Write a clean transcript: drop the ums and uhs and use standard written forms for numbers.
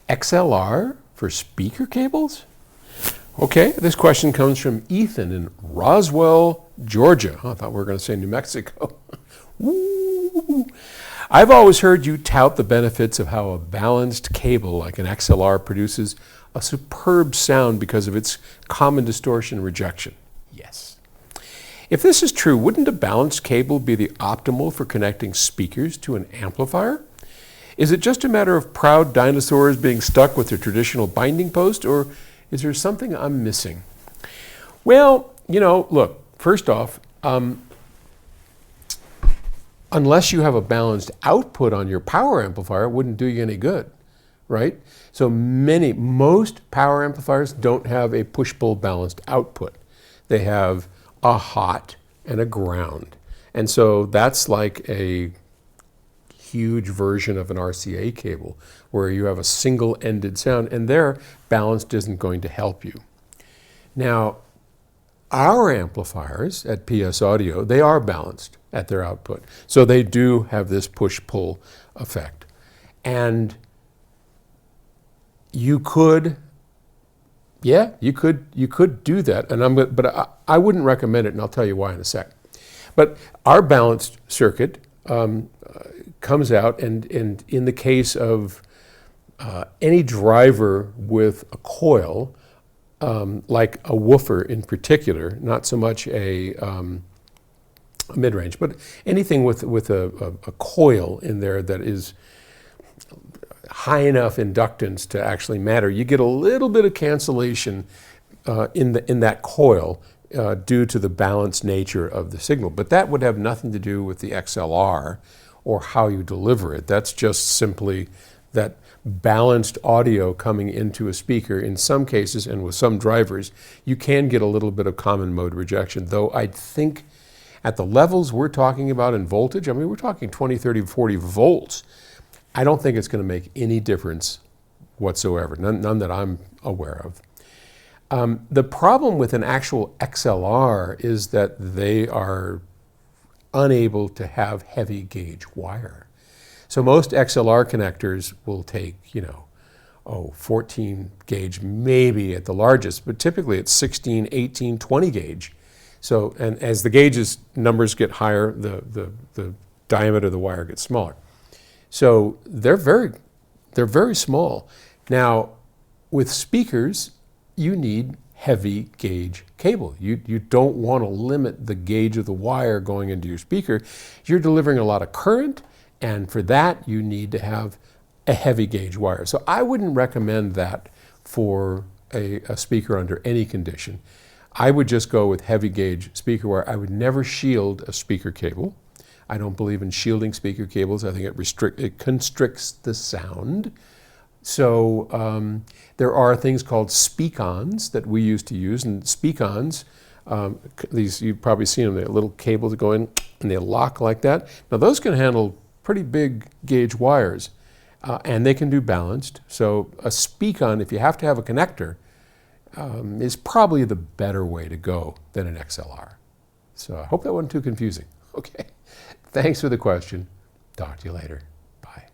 XLR for speaker cables? Okay, this question comes from Ethan in Roswell, Georgia. Oh, I thought we were going to say New Mexico. Woo. I've always heard you tout the benefits of how a balanced cable like an XLR produces a superb sound because of its common distortion rejection. Yes. If this is true, wouldn't a balanced cable be the optimal for connecting speakers to an amplifier? Is it just a matter of proud dinosaurs being stuck with their traditional binding post, or is there something I'm missing? Well, look, first off, unless you have a balanced output on your power amplifier, it wouldn't do you any good, right? So most power amplifiers don't have a push-pull balanced output. They have a hot and a ground. And so that's like a huge version of an RCA cable where you have a single-ended sound, and there, balanced isn't going to help you. Now, our amplifiers at PS Audio, they are balanced at their output. So they do have this push-pull effect. And you could do that, but I wouldn't recommend it, and I'll tell you why in a sec. But our balanced circuit comes out, and in the case of any driver with a coil, like a woofer in particular, not so much a mid-range, but anything with a coil in there that is high enough inductance to actually matter, you get a little bit of cancellation in that coil due to the balanced nature of the signal. But that would have nothing to do with the XLR or how you deliver it. That's just simply that balanced audio coming into a speaker. In some cases, and with some drivers, you can get a little bit of common mode rejection, though I think at the levels we're talking about in voltage, I mean, we're talking 20, 30, 40 volts. I don't think it's going to make any difference whatsoever, none that I'm aware of. The problem with an actual XLR is that they are unable to have heavy gauge wire. So most XLR connectors will take, 14 gauge maybe at the largest, but typically it's 16, 18, 20 gauge. So, and as the gauges numbers get higher, the diameter of the wire gets smaller. So they're very small. Now, with speakers, you need heavy gauge cable. You don't want to limit the gauge of the wire going into your speaker. You're delivering a lot of current, and for that you need to have a heavy gauge wire. So I wouldn't recommend that for a speaker under any condition. I would just go with heavy gauge speaker wire. I would never shield a speaker cable. I don't believe in shielding speaker cables. I think it constricts the sound. So there are things called speak-ons that we used to use, and speak-ons, these you've probably seen them, they're little cables that go in and they lock like that. Now those can handle pretty big gauge wires, and they can do balanced. So a speak-on, if you have to have a connector, is probably the better way to go than an XLR. So I hope that wasn't too confusing. Okay, thanks for the question. Talk to you later. Bye.